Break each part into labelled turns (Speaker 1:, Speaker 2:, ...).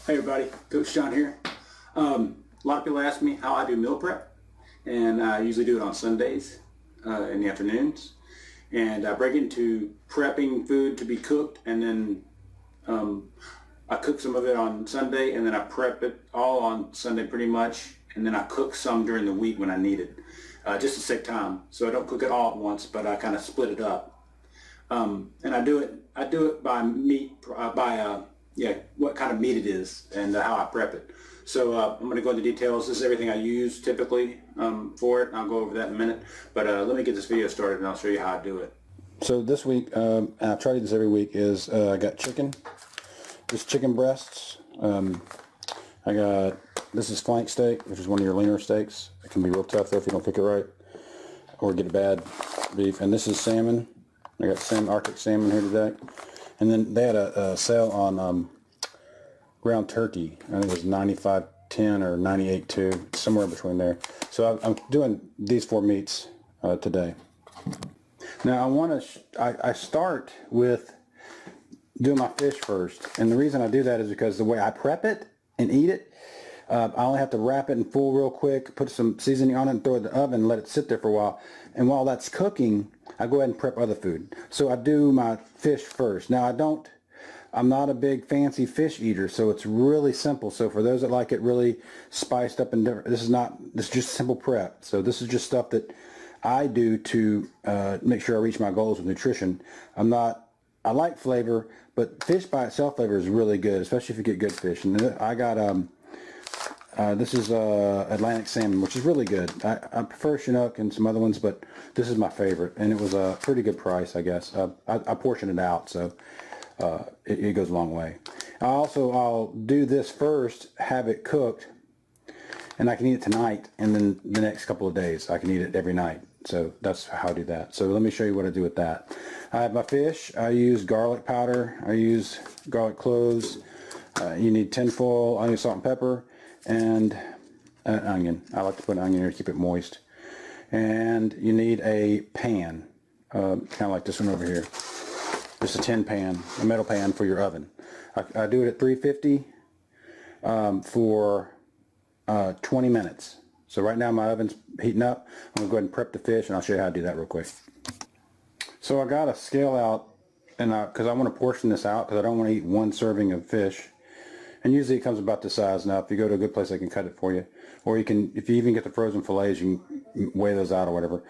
Speaker 1: Hey everybody, Coach John here. A lot of people ask me how I do meal prep, and I usually do it on Sundays in the afternoons. And I break into prepping food to be cooked, and then I cook some of it on Sunday, and then I prep it all on Sunday pretty much, and then I cook some during the week when I need it, just to save time. So I don't cook it all at once, but I kind of split it up. And I do it by meat, what kind of meat it is and how I prep it. So I'm going to go into details. This is everything I use typically for it. I'll go over that in a minute. But let me get this video started and I'll show you how I do it. So this week, and I try to do this every week, is I got chicken. Just chicken breasts. This is flank steak, which is one of your leaner steaks. It can be real tough though if you don't cook it right or get a bad beef. And this is salmon. I got some Arctic salmon here today. And then they had a sale on ground turkey. I think it was $95.10 or $98.2, somewhere between there. So I'm doing these 4 meats today. Now I start with doing my fish first, and the reason I do that is because the way I prep it and eat it, I only have to wrap it in foil real quick, put some seasoning on it, and throw it in the oven and let it sit there for a while. And while that's cooking, I go ahead and prep other food. So I do my fish first. Now I'm not a big fancy fish eater, so it's really simple. So for those that like it really spiced up and different, this is just simple prep. So this is just stuff that I do to make sure I reach my goals with nutrition. I like flavor, but fish by itself flavor is really good, especially if you get good fish. And I got this is Atlantic salmon, which is really good. I prefer Chinook and some other ones, but this is my favorite, and it was a pretty good price, I guess. I portioned it out, so it goes a long way. I'll do this first, have it cooked, and I can eat it tonight, and then the next couple of days I can eat it every night. So that's how I do that. So let me show you what I do with that. I have my fish. I use garlic powder. I use garlic cloves. You need tinfoil, onion, salt, and pepper, and an onion. I like to put an onion here to keep it moist. And you need a pan, kind of like this one over here. Just a tin pan, a metal pan for your oven. I do it at 350 for 20 minutes. So right now my oven's heating up. I'm going to go ahead and prep the fish, and I'll show you how to do that real quick. So I got a scale out, and because I want to portion this out because I don't want to eat one serving of fish. And usually it comes about this size. Now if you go to a good place, they can cut it for you. Or you can, if you even get the frozen fillets, you can weigh those out or whatever.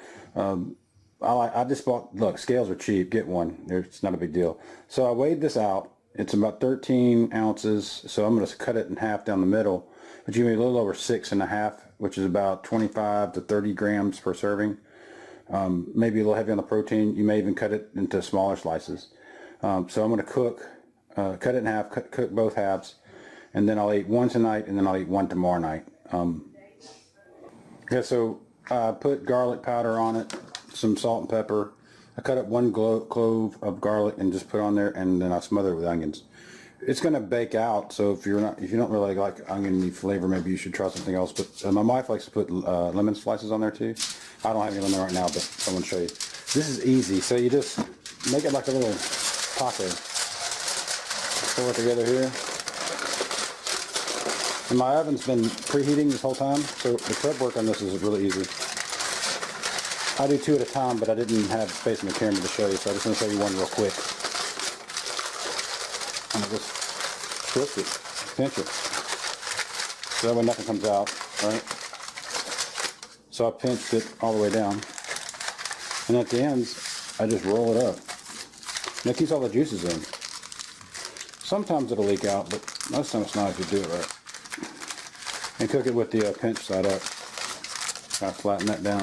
Speaker 1: I just bought, look, scales are cheap. Get one. It's not a big deal. So I weighed this out. It's about 13 ounces. So I'm going to cut it in half down the middle. But you need a little over 6.5, which is about 25 to 30 grams per serving. Maybe a little heavy on the protein. You may even cut it into smaller slices. So I'm going to cut it in half, cook both halves. And then I'll eat one tonight, and then I'll eat one tomorrow night. So I put garlic powder on it, some salt and pepper. I cut up 1 clove of garlic and just put on there, and then I smother it with onions. It's going to bake out, so if you don't really like onion flavor, maybe you should try something else. But my wife likes to put lemon slices on there too. I don't have any lemon right now, but I want to show you. This is easy. So you just make it like a little taco. Pull it together here. And my oven's been preheating this whole time, so the prep work on this is really easy. I do 2 at a time, but I didn't have space in the camera to show you, so I just want to show you one real quick. And I just twist it, pinch it, so that way nothing comes out, right? So I pinched it all the way down, and at the ends, I just roll it up. And it keeps all the juices in. Sometimes it'll leak out, but most times it's not if you do it right. And cook it with the pinch side up. Kind of flatten that down.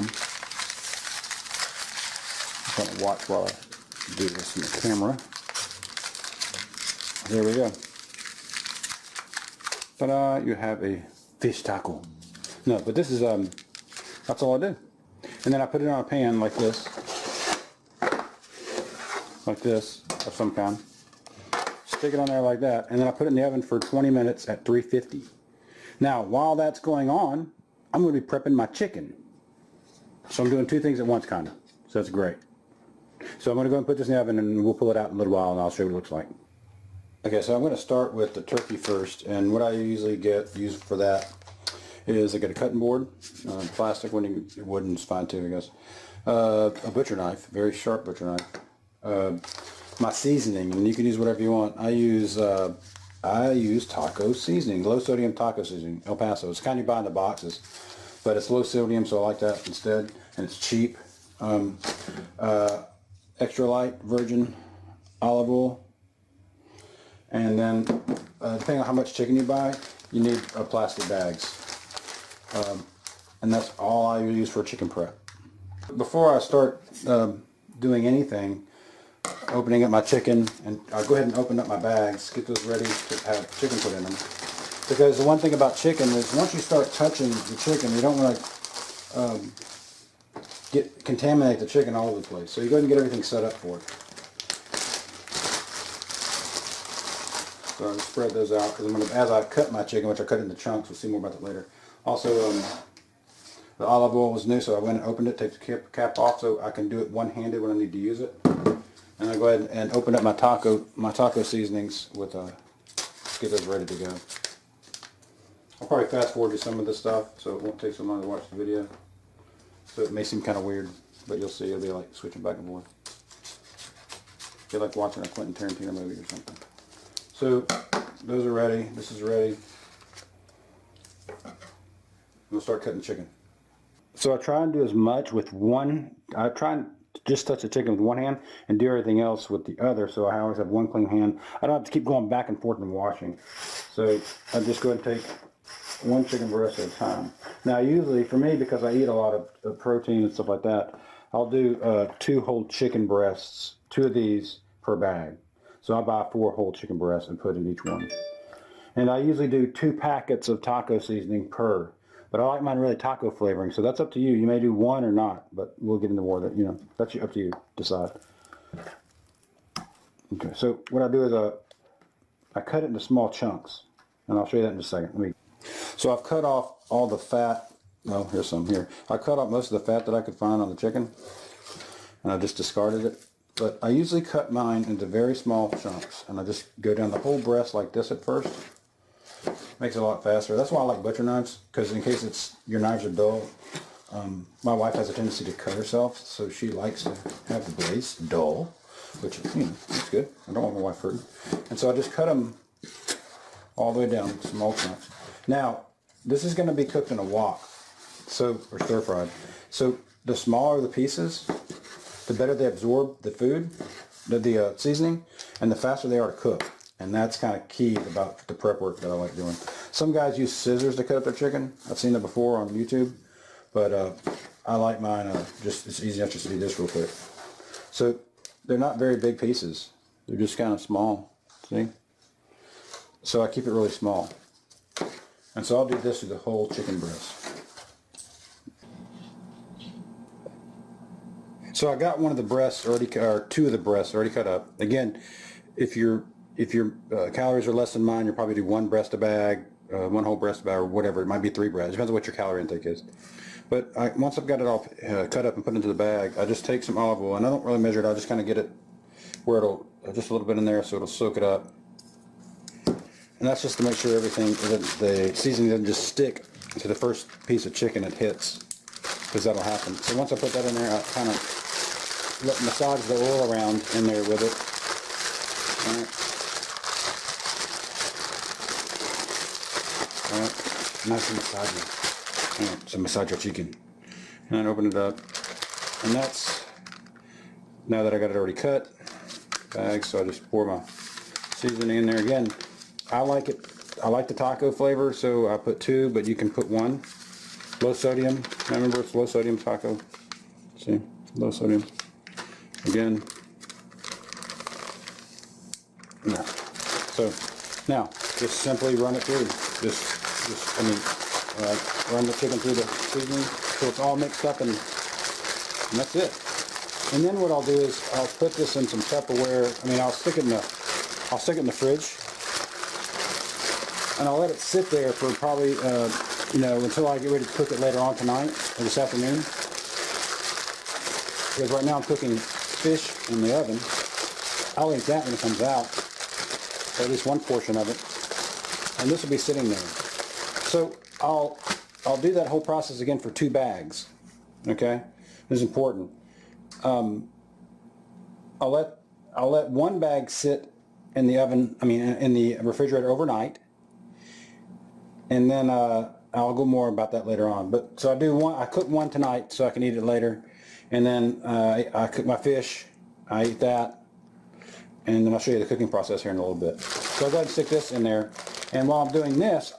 Speaker 1: I'm going to watch while I do this in the camera. There we go. Ta-da! You have a fish taco. No, but this is that's all I do. And then I put it on a pan like this, of some kind. Stick it on there like that, and then I put it in the oven for 20 minutes at 350. Now, while that's going on, I'm going to be prepping my chicken. So I'm doing 2 things at once, kind of. So that's great. So I'm going to go and put this in the oven, and we'll pull it out in a little while, and I'll show you what it looks like. Okay, so I'm going to start with the turkey first, and what I usually use for that is I get a cutting board, plastic, wooden's fine too, I guess. A butcher knife, very sharp butcher knife. My seasoning, and you can use whatever you want. I use taco seasoning, low sodium taco seasoning, El Paso. It's kind you buy in the boxes, but it's low sodium, so I like that instead, and it's cheap. Extra light virgin olive oil. And then, depending on how much chicken you buy, you need plastic bags. And that's all I use for chicken prep. Before I start doing anything, opening up my chicken, and I'll go ahead and open up my bags, get those ready to have chicken put in them. Because the one thing about chicken is once you start touching the chicken, you don't want to contaminate the chicken all over the place. So you go ahead and get everything set up for it. So I'm going to spread those out because as I cut my chicken, which I cut into chunks, we'll see more about that later. Also, the olive oil was new, so I went and opened it, take the cap off so I can do it one-handed when I need to use it. And I go ahead and open up my taco seasonings with get those ready to go. I'll probably fast forward to some of this stuff so it won't take so long to watch the video. So it may seem kind of weird, but you'll see it'll be like switching back and forth. Feel like watching a Quentin Tarantino movie or something. So those are ready. This is ready. We'll start cutting chicken. So I try and do as much with one. I try and just touch the chicken with one hand and do everything else with the other, so I always have one clean hand. I don't have to keep going back and forth and washing. So I just go ahead and take one chicken breast at a time. Now usually for me, because I eat a lot of protein and stuff like that, I'll do 2 whole chicken breasts, 2 of these per bag. So I buy 4 whole chicken breasts and put in each one. And I usually do 2 packets of taco seasoning per. But I like mine really taco flavoring, so that's up to you. You may do 1 or not, but we'll get into more of that. You know, that's up to you. Decide. Okay, so what I do is I cut it into small chunks, and I'll show you that in just a second. So I've cut off all the fat. Well, here's some here. I cut off most of the fat that I could find on the chicken, and I just discarded it. But I usually cut mine into very small chunks, and I just go down the whole breast like this at first. Makes it a lot faster. That's why I like butcher knives, because in case your knives are dull. My wife has a tendency to cut herself, so she likes to have the blades dull, which is good. I don't want my wife hurting. And so I just cut them all the way down, small chunks. Now, this is going to be cooked in a wok, or stir fried. So the smaller the pieces, the better they absorb the food, the seasoning, and the faster they are to cook. And that's kind of key about the prep work that I like doing. Some guys use scissors to cut up their chicken. I've seen that before on YouTube. But I like mine, it's easy enough just to do this real quick. So they're not very big pieces. They're just kind of small, see? So I keep it really small. And so I'll do this with the whole chicken breast. So I got one of the breasts already, or 2 of the breasts already cut up. Again, if your calories are less than mine, you'll probably do 1 breast a bag, 1 whole breast a bag, or whatever. It might be 3 breasts. Depends on what your calorie intake is. But once I've got it all cut up and put into the bag, I just take some olive oil, and I don't really measure it. I'll just kind of get it where it'll, just a little bit in there so it'll soak it up. And that's just to make sure the seasoning doesn't just stick to the first piece of chicken it hits, because that'll happen. So once I put that in there, I kind of massage the oil around in there with it. All right. Nice and massaging. Alright, so massage your chicken. And then open it up. And that's, now that I got it already cut, bag, so I just pour my seasoning in there. Again, I like the taco flavor, so I put 2, but you can put 1. Low sodium, remember it's low sodium taco. See, low sodium. Again. No. So, now, just simply run it through. Run the chicken through the seasoning so it's all mixed up, and that's it. And then what I'll do is I'll put this in some Tupperware. I'll stick it in the fridge, and I'll let it sit there for probably until I get ready to cook it later on tonight or this afternoon. Because right now I'm cooking fish in the oven. I'll eat that when it comes out. or at least one portion of it, and this will be sitting there. So I'll do that whole process again for 2 bags. Okay, this is important. I'll let 1 bag sit in the oven, in the refrigerator overnight, and then I'll go more about that later on. But so I cook 1 tonight so I can eat it later, and then I cook my fish, I eat that, and then I'll show you the cooking process here in a little bit. So I'll go ahead and stick this in there, and while I'm doing this,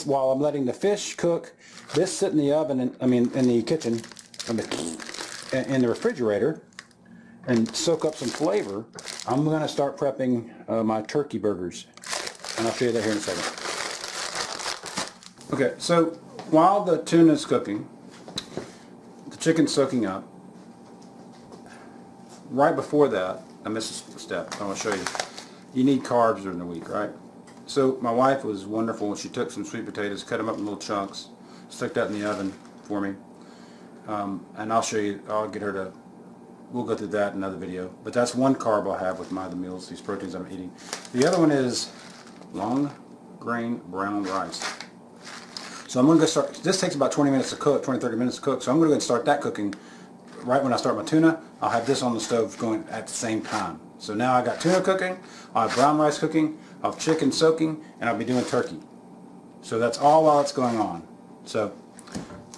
Speaker 1: while I'm letting the fish cook, this sit in the oven, in the kitchen, in the refrigerator, and soak up some flavor. I'm going to start prepping my turkey burgers, and I'll show you that here in a second. Okay, so while the tuna's cooking, the chicken's soaking up. Right before that, I missed a step. I want to show you. You need carbs during the week, right? So my wife was wonderful. She took some sweet potatoes, cut them up in little chunks, stuck that in the oven for me, and I'll show you. I'll get her to. We'll go through that in another video. But that's one carb I'll have with my other meals. These proteins I'm eating. The other one is long grain brown rice. So I'm going to start. This takes about 20 minutes to cook, 20-30 minutes to cook. So I'm going to go and start that cooking right when I start my tuna. I'll have this on the stove going at the same time. So now I got tuna cooking, I'll have brown rice cooking, I'll have chicken soaking, and I'll be doing turkey. So that's all while it's going on. So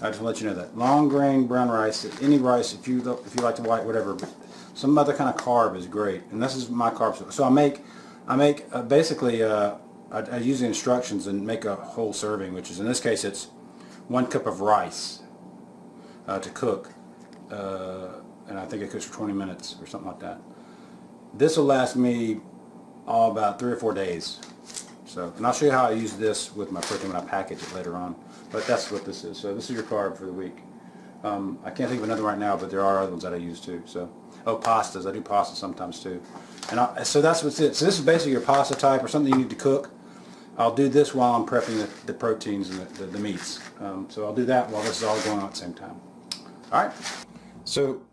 Speaker 1: I just want to let you know that long grain brown rice, any rice, if you like the white, whatever, but some other kind of carb is great. And this is my carb. So I make basically. I use the instructions and make a whole serving, which is in this case it's 1 cup of rice to cook, and I think it cooks for 20 minutes or something like that. This will last me about 3 or 4 days. So, and I'll show you how I use this with my protein when I package it later on. But that's what this is. So this is your carb for the week. I can't think of another right now, but there are other ones that I use too. So, pastas. I do pasta sometimes too. And so that's what's it. So this is basically your pasta type or something you need to cook. I'll do this while I'm prepping the proteins and the meats. So I'll do that while this is all going on at the same time. Alright. So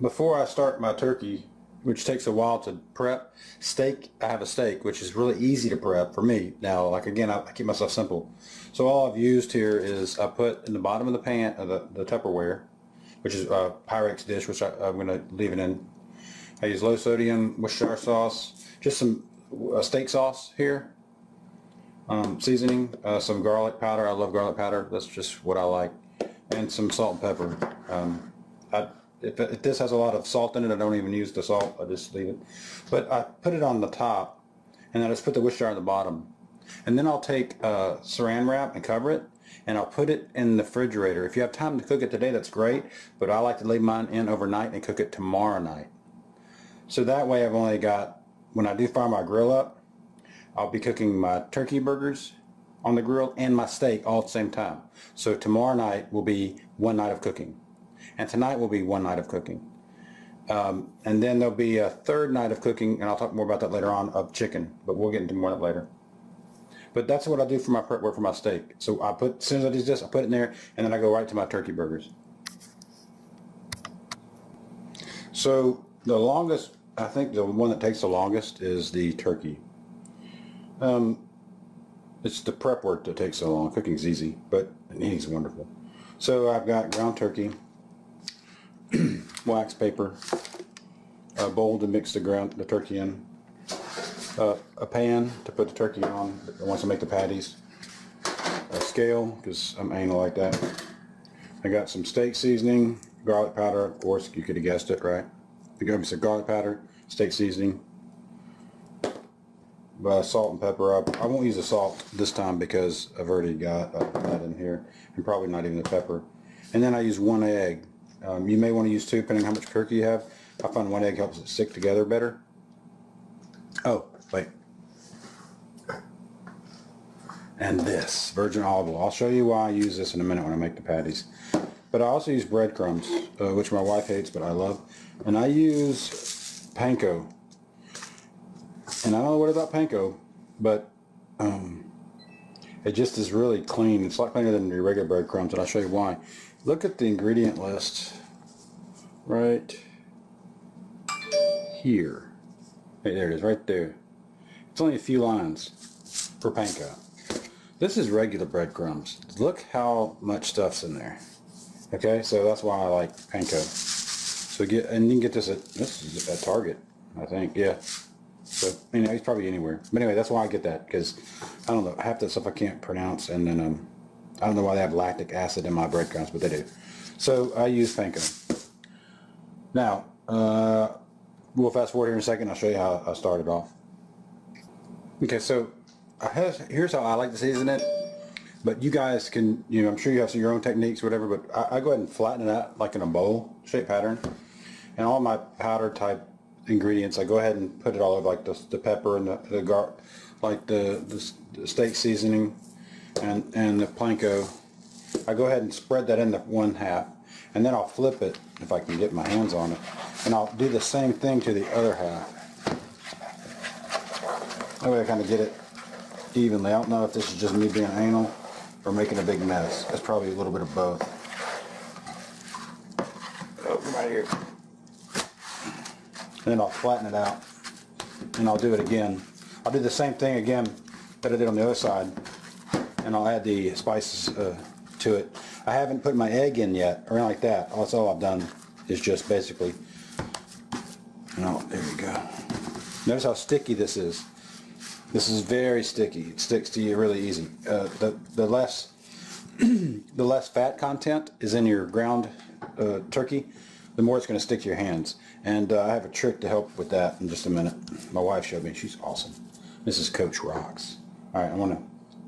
Speaker 1: before I start my turkey, which takes a while to prep, steak, I have a steak, which is really easy to prep for me. Now, like again, I keep myself simple. So all I've used here is I put in the bottom of the pan, the Tupperware, which is a Pyrex dish, which I'm going to leave it in. I use low sodium Worcestershire sauce, just some steak sauce here. Seasoning, some garlic powder. I love garlic powder. That's just what I like. And some salt and pepper. If this has a lot of salt in it, I don't even use the salt. I just leave it. But I put it on the top, and then I just put the Worcestershire on the bottom. And then I'll take saran wrap and cover it, and I'll put it in the refrigerator. If you have time to cook it today, that's great. But I like to leave mine in overnight and cook it tomorrow night. So that way I've only got, when I do fire my grill up, I'll be cooking my turkey burgers on the grill and my steak all at the same time. So tomorrow night will be 1 night of cooking. And tonight will be 1 night of cooking. And then there'll be a 3rd night of cooking, and I'll talk more about that later on, of chicken. But we'll get into more of that later. But that's what I do for my prep work for my steak. So as soon as I do this, I put it in there, and then I go right to my turkey burgers. So the longest, I think the one that takes the longest is the turkey. It's the prep work that takes so long. Cooking's easy, but eating's wonderful. So I've got ground turkey, wax paper, a bowl to mix the turkey in, a pan to put the turkey on once I make the patties, a scale because I'm anal like that. I got some steak seasoning, garlic powder, of course, you could have guessed it, right? You got me some garlic powder, steak seasoning, salt and pepper up. I won't use the salt this time because I've already got that in here, and probably not even the pepper. And then I use 1 egg. You may want to use 2 depending on how much turkey you have. I find 1 egg helps it stick together better. Oh, wait. And this, virgin olive oil. I'll show you why I use this in a minute when I make the patties. But I also use breadcrumbs, which my wife hates, but I love. And I use panko. And I don't know what about panko, but it just is really clean. It's a lot cleaner than your regular breadcrumbs, and I'll show you why. Look at the ingredient list right here. Hey, there it is, right there. It's only a few lines for panko. This is regular breadcrumbs. Look how much stuff's in there. Okay, so that's why I like panko. So you can get this at Target, I think. Yeah. So it's probably anywhere. But anyway, that's why I get that, because I don't know, half that stuff I can't pronounce, and then I don't know why they have lactic acid in my breadcrumbs, but they do. So I use panko. Now we'll fast forward here in a second. I'll show you how I started off. Okay, so here's how I like to season it, but you guys can, I'm sure you have your own techniques, whatever, but I go ahead and flatten it out like in a bowl shape pattern, and all my powder type ingredients, I go ahead and put it all over, like the pepper and the steak seasoning and the panko. I go ahead and spread that into one half, and then I'll flip it if I can get my hands on it, and I'll do the same thing to the other half. That way I kind of get it evenly. I don't know if this is just me being anal or making a big mess. It's probably a little bit of both. Oh, come right here. And then I'll flatten it out, and I'll do it again. I'll do the same thing again that I did on the other side, and I'll add the spices to it. I haven't put my egg in yet, or anything like that. That's all I've done is just basically, there you go. Notice how sticky this is. This is very sticky. It sticks to you really easy. The less fat content is in your ground turkey, the more it's going to stick to your hands. And I have a trick to help with that in just a minute. My wife showed me. She's awesome. Mrs. Coach rocks. All right, I want to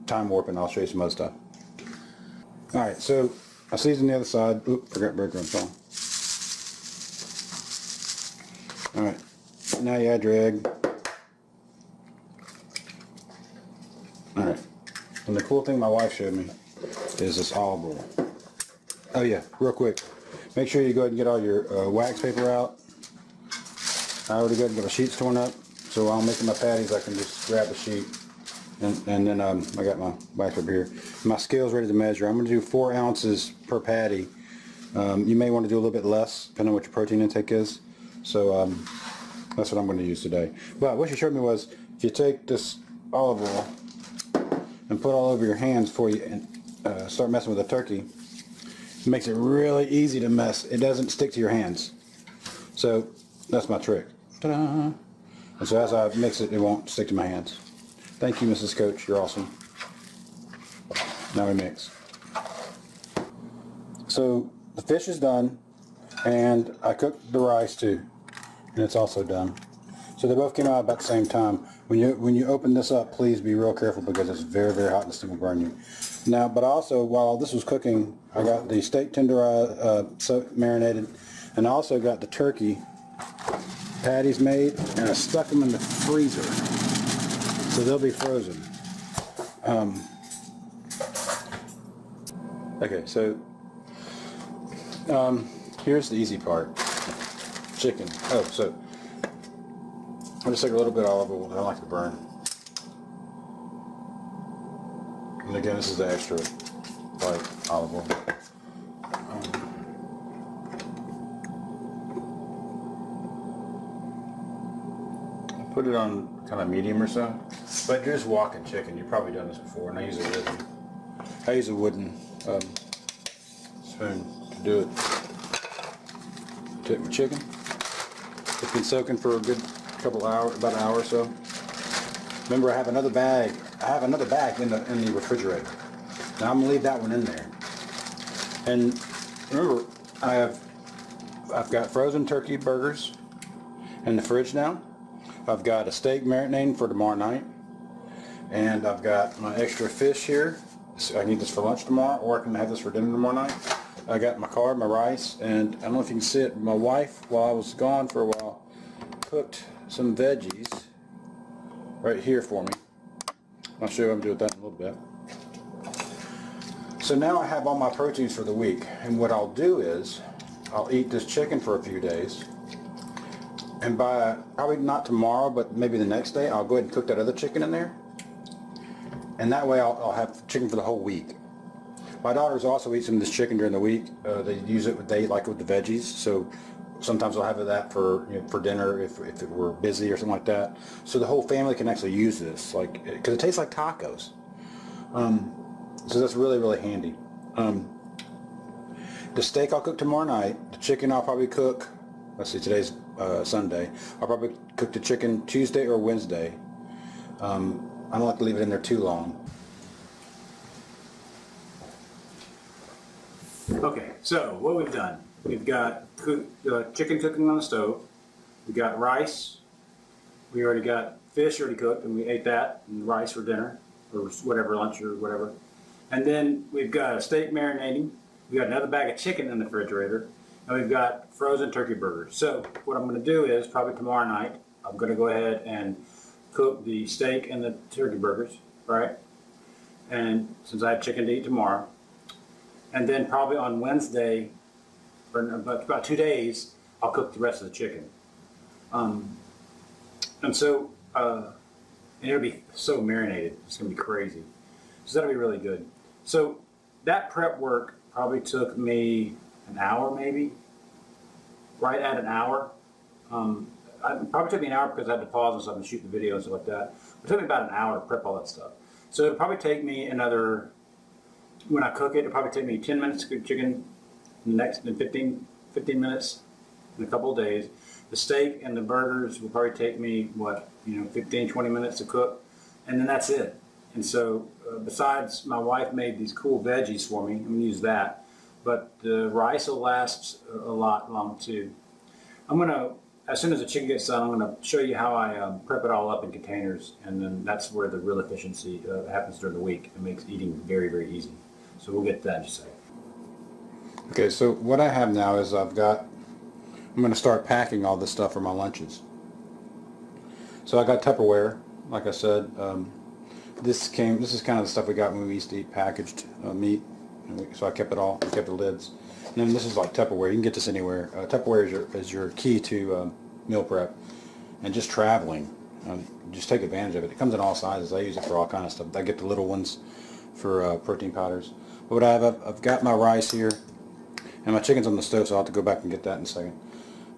Speaker 1: time warp, and I'll show you some other stuff. All right, so I seasoned the other side. Oop, forgot breadcrumbs on. All right, now you add your egg. All right, and the cool thing my wife showed me is this olive oil. Oh yeah, real quick, make sure you go ahead and get all your wax paper out. I already got my sheets torn up, so while I'm making my patties, I can just grab a sheet, and then I got my wax paper here. My scale's ready to measure. I'm going to do 4 ounces per patty. You may want to do a little bit less, depending on what your protein intake is. So that's what I'm going to use today. But what she showed me was, if you take this olive oil and put all over your hands before you start messing with the turkey, it makes it really easy to mess. It doesn't stick to your hands. So that's my trick. Ta-da! And so as I mix it, it won't stick to my hands. Thank you, Mrs. Coach. You're awesome. Now we mix. So the fish is done, and I cooked the rice too, and it's also done. So they both came out about the same time. When you open this up, please be real careful, because it's very, very hot and this thing will burn you. Now, but also, while this was cooking, I got the steak tenderized, marinated, and I also got the turkey patties made, and I stuck them in the freezer, so they'll be frozen. Okay, so here's the easy part. Chicken. Oh, so I'll just take a little bit of olive oil. I don't like to burn. And again, this is the extra light olive oil. Put it on kind of medium or so. But you're just walking chicken. You've probably done this before, and I use a wooden spoon to do it. Take my chicken. It's been soaking for a good couple hours, about an hour or so. Remember, I have another bag. I have another bag in the refrigerator. Now I'm gonna leave that one in there. And remember, I've got frozen turkey burgers in the fridge now. I've got a steak marinating for tomorrow night, and I've got my extra fish here. So I need this for lunch tomorrow, or I can have this for dinner tomorrow night. I got my carb, my rice, and I don't know if you can see it, my wife, while I was gone for a while, cooked some veggies right here for me. I'll show you what I'm doing with that in a little bit. So now I have all my proteins for the week, and what I'll do is I'll eat this chicken for a few days, and by probably not tomorrow, but maybe the next day, I'll go ahead and cook that other chicken in there, and that way I'll have chicken for the whole week. My daughters also eat some of this chicken during the week. They use it, they like it with the veggies, so sometimes I'll have that for for dinner if we're busy or something like that. So the whole family can actually use this, like, because it tastes like tacos. So that's really, really handy. The steak I'll cook tomorrow night. The chicken I'll probably cook, let's see, today's Sunday. I'll probably cook the chicken Tuesday or Wednesday. I don't like to leave it in there too long. Okay, so what we've done, we've got chicken cooking on the stove. We got rice. We already got fish already cooked, and we ate that, and rice for dinner, or whatever, lunch or whatever. And then we've got a steak marinating. We got another bag of chicken in the refrigerator, and we've got frozen turkey burgers. So what I'm going to do is, probably tomorrow night, I'm going to go ahead and cook the steak and the turkey burgers, right? And since I have chicken to eat tomorrow, and then probably on Wednesday, or about 2 days, I'll cook the rest of the chicken. And so, and it'll be so marinated, it's going to be crazy. So that'll be really good. So that prep work probably took me an hour, maybe, right at an hour. It probably took me an hour because I had to pause and stuff and shoot the video and stuff like that. It took me about an hour to prep all that stuff. So it'll probably take me another, when I cook it, it'll probably take me 10 minutes to cook chicken, and 15 minutes in a couple of days. The steak and the burgers will probably take me, 15, 20 minutes to cook, and then that's it. And so, besides, my wife made these cool veggies for me. I'm going to use that. But the rice will last a lot long, too. I'm going to, as soon as the chicken gets done, I'm going to show you how I prep it all up in containers. And then that's where the real efficiency happens during the week. It makes eating very, very easy. So we'll get to that in just a second. Okay, so what I have now is I'm going to start packing all this stuff for my lunches. So I got Tupperware, like I said. This is kind of the stuff we got when we used to eat packaged meat. So I kept it all, kept the lids. And then this is like Tupperware. You can get this anywhere. Tupperware is your key to meal prep. And just traveling, just take advantage of it. It comes in all sizes. I use it for all kinds of stuff. I get the little ones for protein powders. But what I have, I've got my rice here. And my chicken's on the stove, so I'll have to go back and get that in a second.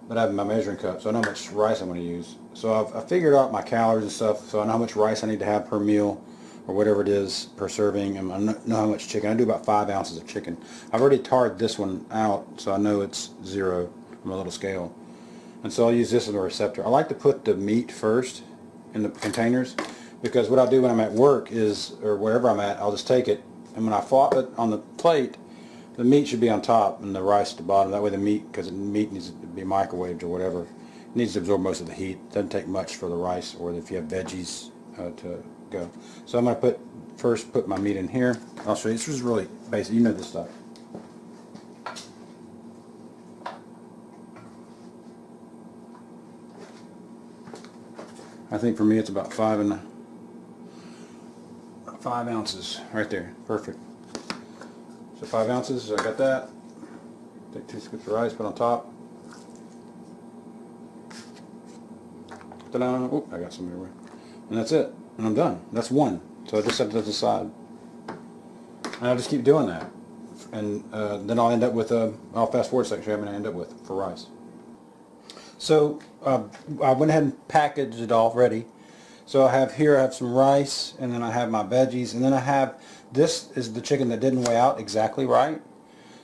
Speaker 1: But I have my measuring cup, so I know how much rice I'm going to use. So I figured out my calories and stuff, so I know how much rice I need to have per meal, or whatever it is per serving, and I know how much chicken. I do about 5 ounces of chicken. I've already tarred this one out, so I know it's 0 on my little scale. And so I'll use this as a receptor. I like to put the meat first in the containers, because what I'll do when I'm at work is, or wherever I'm at, I'll just take it, and when I flop it on the plate, the meat should be on top and the rice at the bottom. That way the meat, because the meat needs to be microwaved or whatever, it needs to absorb most of the heat. It doesn't take much for the rice, or if you have veggies to go. So I'm going to first put my meat in here. I'll show you. This is really basic. You know this stuff. I think for me it's about 5 ounces right there. Perfect. So 5 ounces, so I got that. Take 2 scoops of rice, put on top. Ta-da! Oh, I got some everywhere. And that's it. And I'm done. That's one. So I just set it to the side. And I'll just keep doing that. And then I'll end up with I'll fast forward a second, show you how many I end up with for rice. So I went ahead and packaged it all ready. So I have some rice, and then I have my veggies, and then I have, this is the chicken that didn't weigh out exactly right.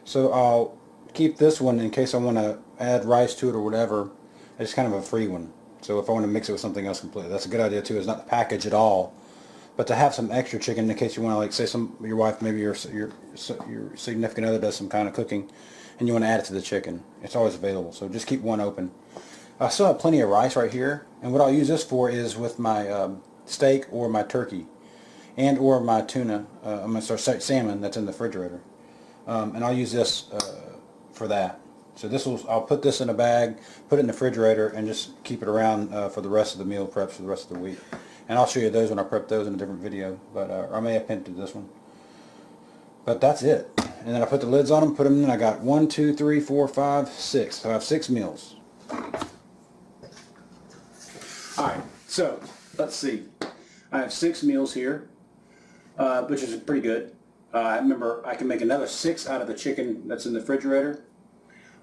Speaker 1: So I'll keep this one in case I want to add rice to it or whatever. It's kind of a free one. So if I want to mix it with something else completely, that's a good idea too, is not to package at all, but to have some extra chicken in case you want to, like, say your wife, maybe your significant other does some kind of cooking, and you want to add it to the chicken. It's always available, so just keep one open. I still have plenty of rice right here, and what I'll use this for is with my steak or my turkey, and or my tuna. I'm going to start salmon that's in the refrigerator, and I'll use this for that. So I'll put this in a bag, put it in the refrigerator, and just keep it around for the rest of the meal preps for the rest of the week. And I'll show you those when I prep those in a different video, but I may have pinned to this one. But that's it. And then I put the lids on them, put them in. I got 1, 2, 3, 4, 5, 6. So I have 6 meals. Alright, so let's see. I have 6 meals here, which is pretty good. Remember, I can make another 6 out of the chicken that's in the refrigerator.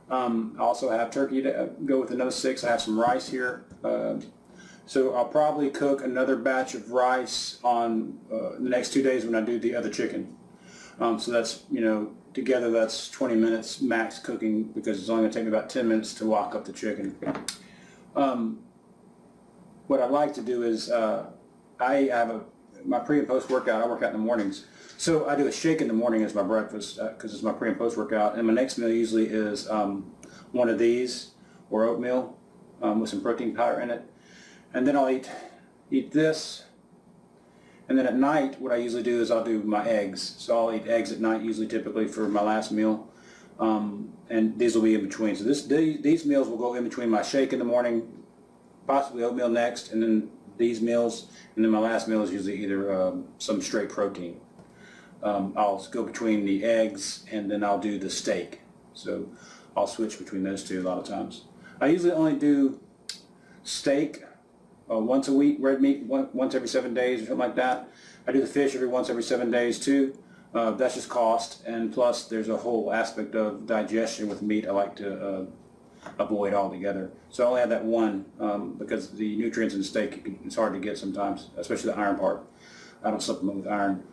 Speaker 1: I also have turkey to go with another 6. I have some rice here. So I'll probably cook another batch of rice on the next 2 days when I do the other chicken. So that's, together that's 20 minutes max cooking, because it's only going to take me about 10 minutes to wok up the chicken. What I like to do is I have my pre and post workout. I work out in the mornings. So I do a shake in the morning as my breakfast because it's my pre and post workout. And my next meal usually is one of these, or oatmeal with some protein powder in it. And then I'll eat this. And then at night, what I usually do is I'll do my eggs. So I'll eat eggs at night, usually typically for my last meal. And these will be in between. So these meals will go in between my shake in the morning, possibly oatmeal next, and then these meals. And then my last meal is usually either some straight protein. I'll go between the eggs and then I'll do the steak. So I'll switch between those two a lot of times. I usually only do steak once a week, red meat once every 7 days or something like that. I do the fish once every 7 days too. That's just cost, and plus there's a whole aspect of digestion with meat I like to avoid altogether. So I only have that one because the nutrients in the steak, it's hard to get sometimes, especially the iron part. I don't supplement with iron.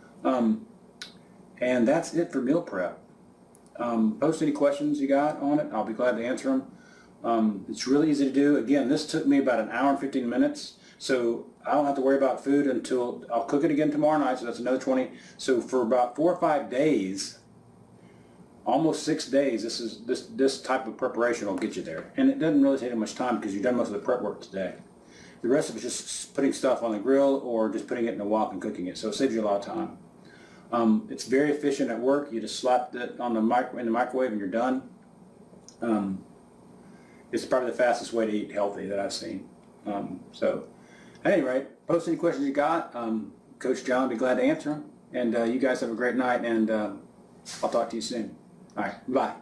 Speaker 1: And that's it for meal prep. Post any questions you got on it. I'll be glad to answer them. It's really easy to do. Again, this took me about 1 hour and 15 minutes. So I don't have to worry about food until I'll cook it again tomorrow night. So that's another 20. So for about 4 or 5 days, almost 6 days, this type of preparation will get you there. And it doesn't really take much time because you've done most of the prep work today. The rest of it is just putting stuff on the grill or just putting it in a wok and cooking it. So it saves you a lot of time. It's very efficient at work. You just slap it on in the microwave and you're done. It's probably the fastest way to eat healthy that I've seen. So at any rate, post any questions you got. Coach John will be glad to answer them. And you guys have a great night, and I'll talk to you soon. All right, bye.